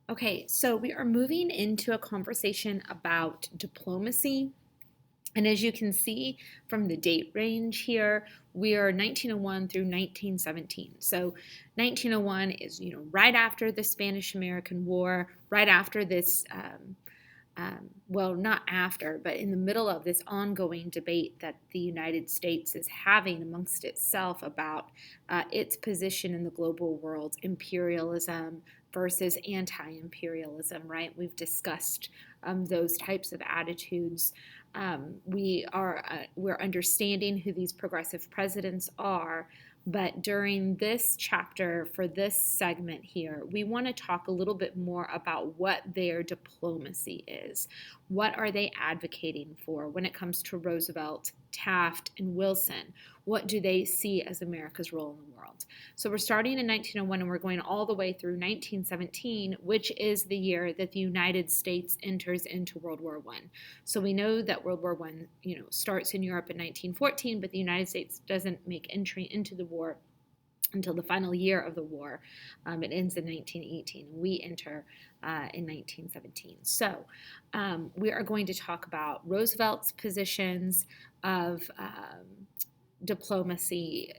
Okay, so we are moving into a conversation about diplomacy. And as you can see from the date range here, we are 1901 through 1917. So 1901 is, right after the Spanish-American War, right after this well, not after, but in the middle of this ongoing debate that the United States is having amongst itself about its position in the global world, imperialism versus anti-imperialism, right? We've discussed those types of attitudes. We're understanding who these progressive presidents are, but during this chapter, for this segment here, we want to talk a little bit more about what their diplomacy is. What are they advocating for when it comes to Roosevelt, Taft, and Wilson? What do they see as America's role in the world? So we're starting in 1901 and we're going all the way through 1917, which is the year that the United States enters into World War I. So we know that World War I, starts in Europe in 1914, but the United States doesn't make entry into the war until the final year of the war. It ends in 1918. We enter in 1917. So we are going to talk about Roosevelt's positions of diplomacy,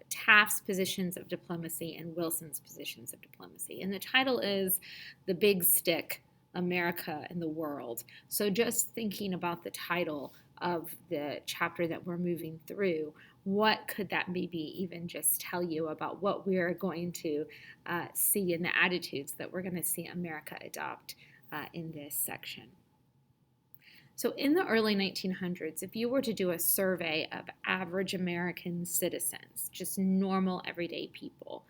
Taft's positions of diplomacy, and Wilson's positions of diplomacy. And the title is The Big Stick, America and the World. So just thinking about the title of the chapter that we're moving through, what could that maybe even just tell you about what we're going to see in the attitudes that we're going to see America adopt in this section? So in the early 1900s, if you were to do a survey of average American citizens, just normal everyday people,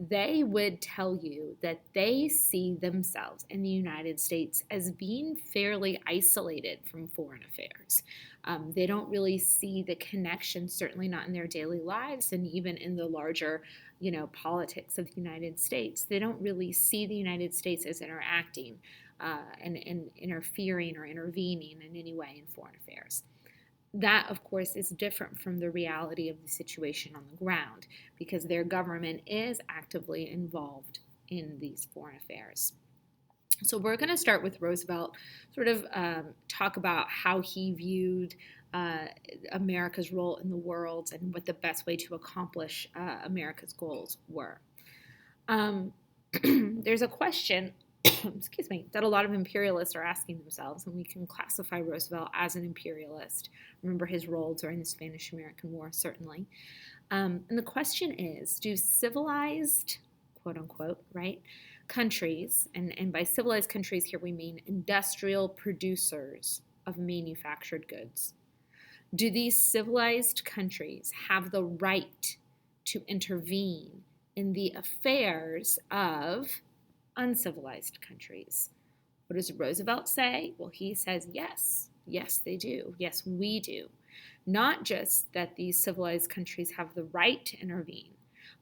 they would tell you that they see themselves in the United States as being fairly isolated from foreign affairs. They don't really see the connection, certainly not in their daily lives, and even in the larger, politics of the United States. They don't really see the United States as interacting and interfering or intervening in any way in foreign affairs. That, of course, is different from the reality of the situation on the ground because their government is actively involved in these foreign affairs. So we're going to start with Roosevelt, sort of talk about how he viewed America's role in the world and what the best way to accomplish America's goals were. There's a question excuse me, that a lot of imperialists are asking themselves, and we can classify Roosevelt as an imperialist. Remember his role during the Spanish-American War, certainly. And the question is, do civilized, quote unquote, right, countries, and by civilized countries here we mean industrial producers of manufactured goods, do these civilized countries have the right to intervene in the affairs of uncivilized countries? What does Roosevelt say? Well, he says yes. Yes, they do. Yes, we do. Not just that these civilized countries have the right to intervene,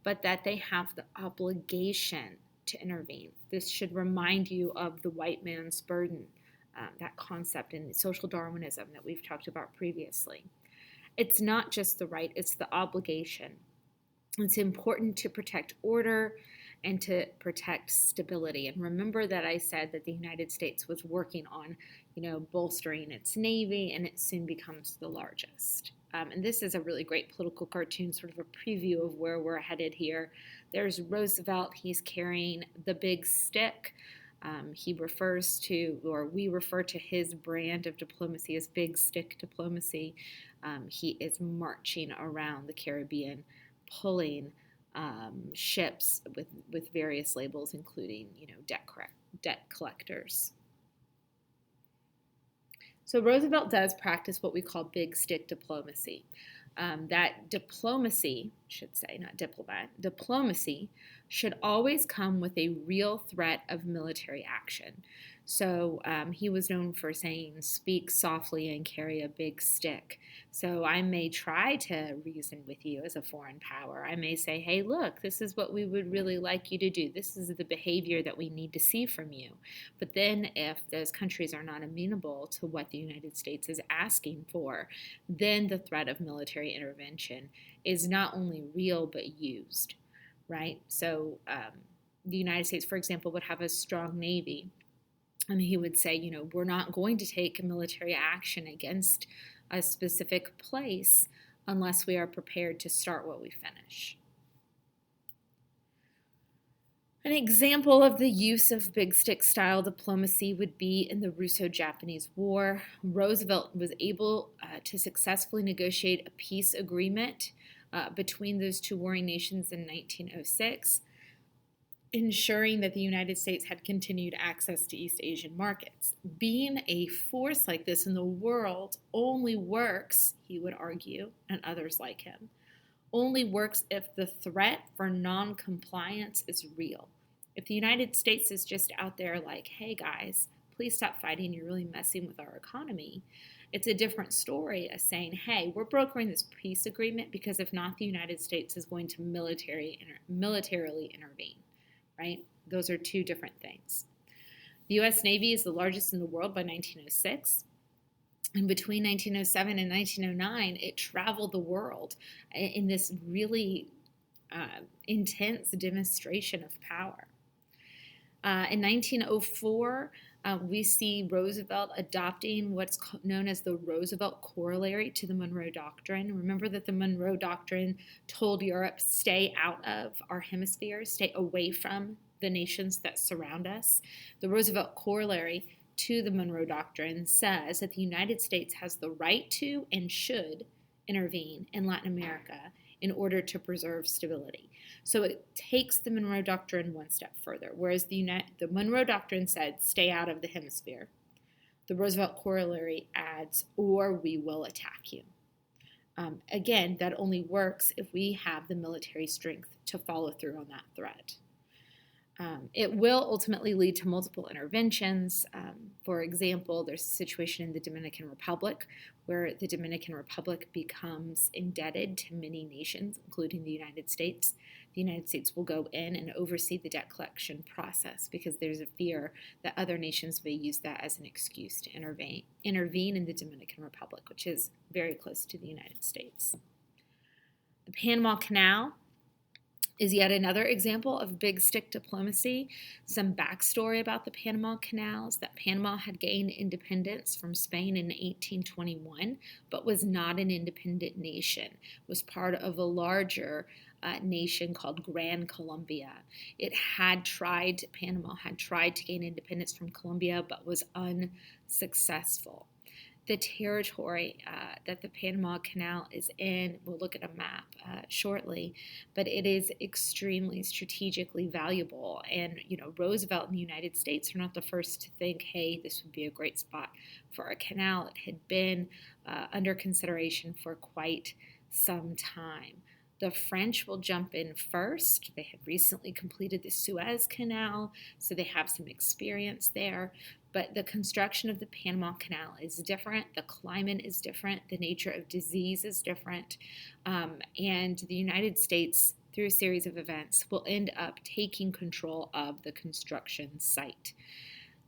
but that they have the obligation to intervene. This should remind you of the white man's burden, that concept in social Darwinism that we've talked about previously. It's not just the right, it's the obligation. It's important to protect order and to protect stability. And remember that I said that the United States was working on, bolstering its navy, and it soon becomes the largest. And this is a really great political cartoon, sort of a preview of where we're headed here. There's Roosevelt. He's carrying the big stick. He refers to, or we refer to his brand of diplomacy as big stick diplomacy. He is marching around the Caribbean, pulling ships with various labels, including debt collectors. So Roosevelt does practice what we call big stick diplomacy. That diplomacy, should say, not diplomat, diplomacy should always come with a real threat of military action. So he was known for saying, speak softly and carry a big stick. So I may try to reason with you as a foreign power. I may say, hey, look, this is what we would really like you to do. This is the behavior that we need to see from you. But then if those countries are not amenable to what the United States is asking for, then the threat of military intervention is not only real but used, right? So the United States, for example, would have a strong Navy. And he would say, we're not going to take military action against a specific place unless we are prepared to start what we finish. An example of the use of big stick style diplomacy would be in the Russo-Japanese War. Roosevelt was able to successfully negotiate a peace agreement between those two warring nations in 1906, ensuring that the United States had continued access to East Asian markets. Being a force like this in the world only works, he would argue, and others like him, only works if the threat for non-compliance is real. If the United States is just out there like, hey guys, please stop fighting, you're really messing with our economy, it's a different story as saying, hey, we're brokering this peace agreement because if not, the United States is going to militarily intervene, right? Those are two different things. The U.S. Navy is the largest in the world by 1906. And between 1907 and 1909, it traveled the world in this really intense demonstration of power. In 1904, we see Roosevelt adopting what's known as the Roosevelt Corollary to the Monroe Doctrine. Remember that the Monroe Doctrine told Europe, stay out of our hemisphere, stay away from the nations that surround us. The Roosevelt Corollary to the Monroe Doctrine says that the United States has the right to and should intervene in Latin America in order to preserve stability. So it takes the Monroe Doctrine one step further. Whereas the Monroe Doctrine said, stay out of the hemisphere, the Roosevelt Corollary adds, or we will attack you. Again, that only works if we have the military strength to follow through on that threat. It will ultimately lead to multiple interventions. For example, there's a situation in the Dominican Republic where the Dominican Republic becomes indebted to many nations, including the United States. The United States will go in and oversee the debt collection process because there's a fear that other nations may use that as an excuse to intervene in the Dominican Republic, which is very close to the United States. The Panama Canal is yet another example of big stick diplomacy. Some backstory about the Panama Canals: that Panama had gained independence from Spain in 1821, but was not an independent nation. It was part of a larger nation called Gran Colombia. Panama had tried to gain independence from Colombia, but was unsuccessful. The territory that the Panama Canal is in, we'll look at a map shortly, but it is extremely strategically valuable. And, Roosevelt and the United States are not the first to think, hey, this would be a great spot for a canal. It had been under consideration for quite some time. The French will jump in first. They have recently completed the Suez Canal, so they have some experience there. But the construction of the Panama Canal is different. The climate is different. The nature of disease is different. And the United States, through a series of events, will end up taking control of the construction site.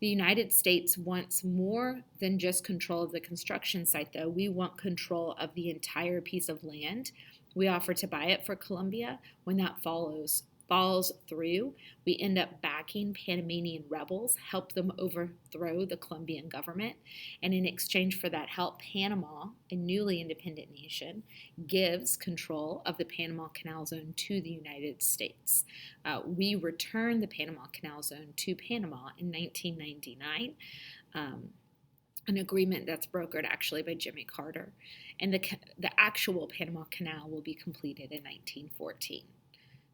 The United States wants more than just control of the construction site, though. We want control of the entire piece of land. We offer to buy it for Colombia. When that falls through, we end up backing Panamanian rebels, help them overthrow the Colombian government, and in exchange for that help, Panama, a newly independent nation, gives control of the Panama Canal Zone to the United States. We return the Panama Canal Zone to Panama in 1999. An agreement that's brokered actually by Jimmy Carter, and the actual Panama Canal will be completed in 1914.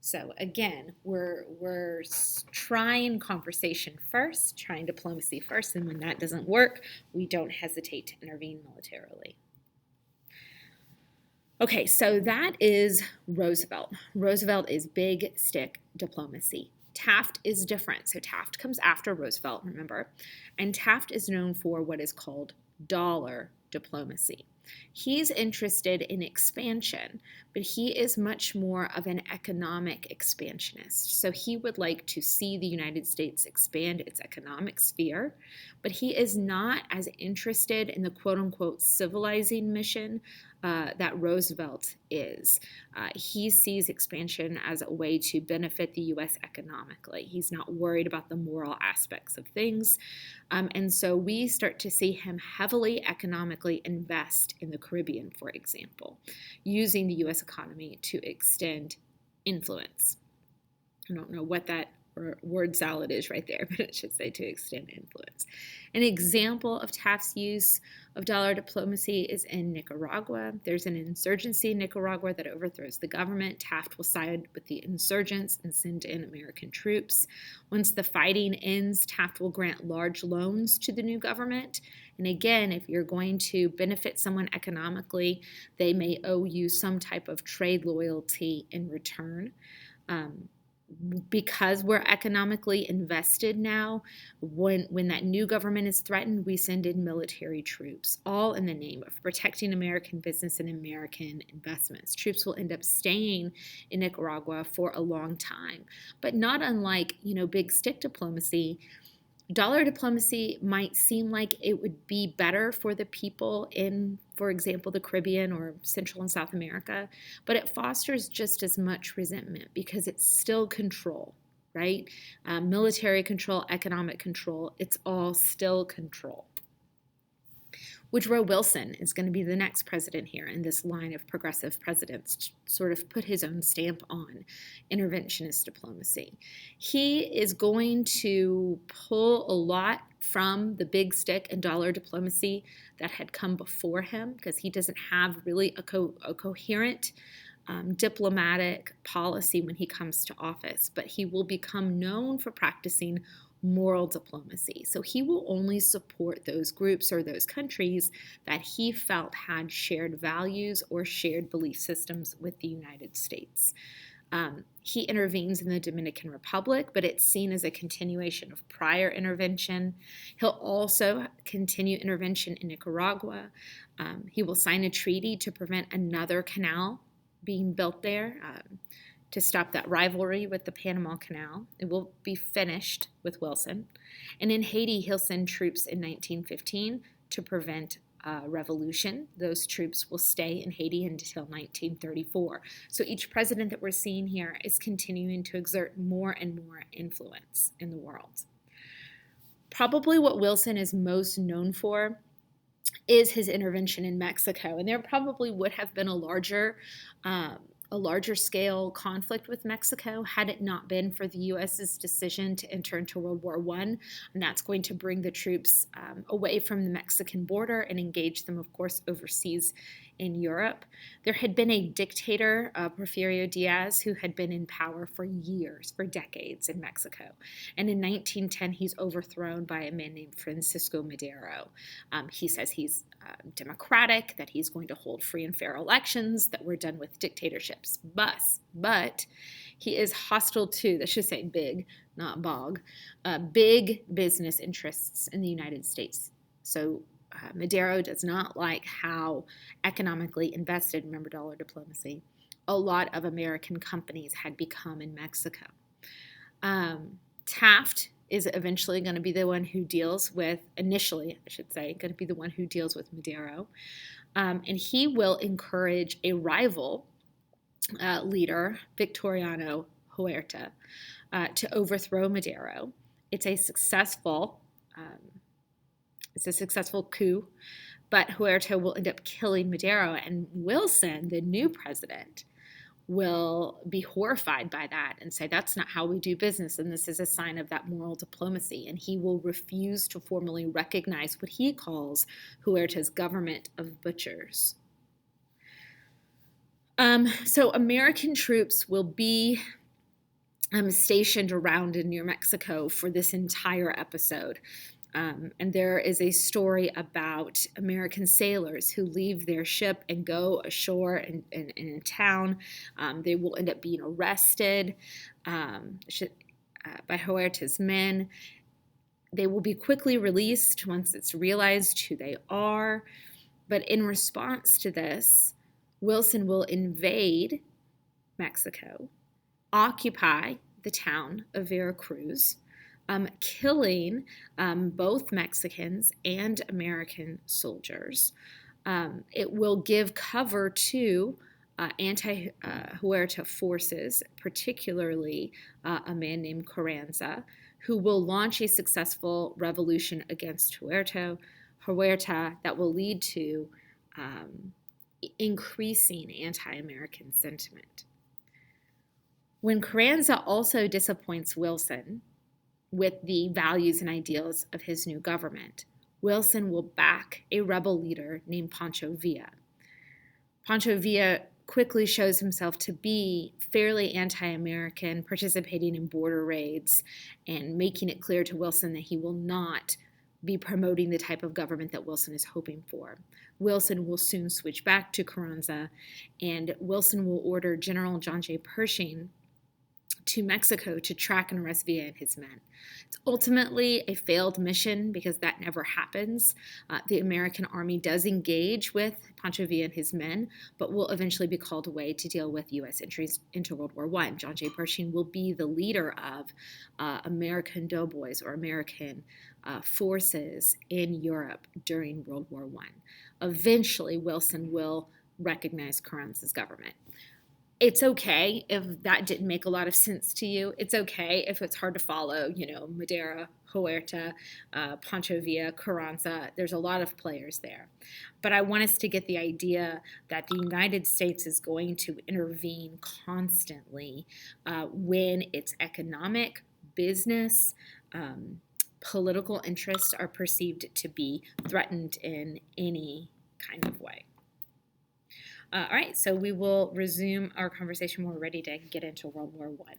So again, we're trying conversation first, trying diplomacy first, and when that doesn't work, we don't hesitate to intervene militarily. Okay, so that is Roosevelt. Roosevelt is big stick diplomacy. Taft is different. So Taft comes after Roosevelt, remember, and Taft is known for what is called dollar diplomacy. He's interested in expansion, but he is much more of an economic expansionist. So he would like to see the United States expand its economic sphere, but he is not as interested in the quote-unquote civilizing mission that Roosevelt is. He sees expansion as a way to benefit the U.S. economically. He's not worried about the moral aspects of things. And so we start to see him heavily economically invest in the Caribbean, for example, using the U.S. economy to extend influence. I don't know what that word salad is right there, but it should say to extend influence. An example of Taft's use of dollar diplomacy is in Nicaragua. There's an insurgency in Nicaragua that overthrows the government. Taft will side with the insurgents and send in American troops. Once the fighting ends, Taft will grant large loans to the new government. And again, if you're going to benefit someone economically, they may owe you some type of trade loyalty in return. Because we're economically invested now, when that new government is threatened, we send in military troops, all in the name of protecting American business and American investments. Troops will end up staying in Nicaragua for a long time. But not unlike, big stick diplomacy, dollar diplomacy might seem like it would be better for the people in, for example, the Caribbean or Central and South America, but it fosters just as much resentment because it's still control, right? Military control, economic control, it's all still control. Woodrow Wilson is going to be the next president here in this line of progressive presidents to sort of put his own stamp on interventionist diplomacy. He is going to pull a lot from the big stick and dollar diplomacy that had come before him because he doesn't have really a coherent diplomatic policy when he comes to office, but he will become known for practicing moral diplomacy. So he will only support those groups or those countries that he felt had shared values or shared belief systems with the United States. He intervenes in the Dominican Republic, but it's seen as a continuation of prior intervention. He'll also continue intervention in Nicaragua. He will sign a treaty to prevent another canal being built there, to stop that rivalry with the Panama Canal. It will be finished with Wilson. And in Haiti, he'll send troops in 1915 to prevent revolution. Those troops will stay in Haiti until 1934. So each president that we're seeing here is continuing to exert more and more influence in the world. Probably what Wilson is most known for is his intervention in Mexico. And there probably would have been a larger scale conflict with Mexico had it not been for the U.S.'s decision to enter into World War I. And that's going to bring the troops away from the Mexican border and engage them, of course, overseas in Europe. There had been a dictator, Porfirio Diaz, who had been in power for years, for decades in Mexico. And in 1910, he's overthrown by a man named Francisco Madero. He says he's democratic, that he's going to hold free and fair elections, that we're done with dictatorships. But he is hostile to, that should say big, not bog, big business interests in the United States. So Madero does not like how economically invested, remember dollar diplomacy, a lot of American companies had become in Mexico. Taft is eventually going to be the one who deals with, initially, I should say, going to be the one who deals with Madero. And he will encourage a rival leader, Victoriano Huerta, to overthrow Madero. It's a successful coup, but Huerta will end up killing Madero, and Wilson, the new president, will be horrified by that and say that's not how we do business, and this is a sign of that moral diplomacy, and he will refuse to formally recognize what he calls Huerta's government of butchers. So American troops will be stationed around and near Mexico for this entire episode. And there is a story about American sailors who leave their ship and go ashore in a town. They will end up being arrested by Huerta's men. They will be quickly released once it's realized who they are. But in response to this, Wilson will invade Mexico, occupy the town of Veracruz, killing both Mexicans and American soldiers. It will give cover to anti-Huerta forces, particularly a man named Carranza, who will launch a successful revolution against Huerta that will lead to increasing anti-American sentiment. When Carranza also disappoints Wilson with the values and ideals of his new government, Wilson will back a rebel leader named Pancho Villa. Pancho Villa quickly shows himself to be fairly anti-American, participating in border raids and making it clear to Wilson that he will not be promoting the type of government that Wilson is hoping for. Wilson will soon switch back to Carranza, and Wilson will order General John J. Pershing to Mexico to track and arrest Villa and his men. It's ultimately a failed mission because that never happens. The American army does engage with Pancho Villa and his men, but will eventually be called away to deal with U.S. entries into World War I. John J. Pershing will be the leader of American doughboys or American forces in Europe during World War I. Eventually, Wilson will recognize Carranza's government. It's okay if that didn't make a lot of sense to you. It's okay if it's hard to follow, Madero, Huerta, Pancho Villa, Carranza. There's a lot of players there. But I want us to get the idea that the United States is going to intervene constantly when its economic, business, political interests are perceived to be threatened in any kind of way. All right, so we will resume our conversation when we're ready to get into World War I.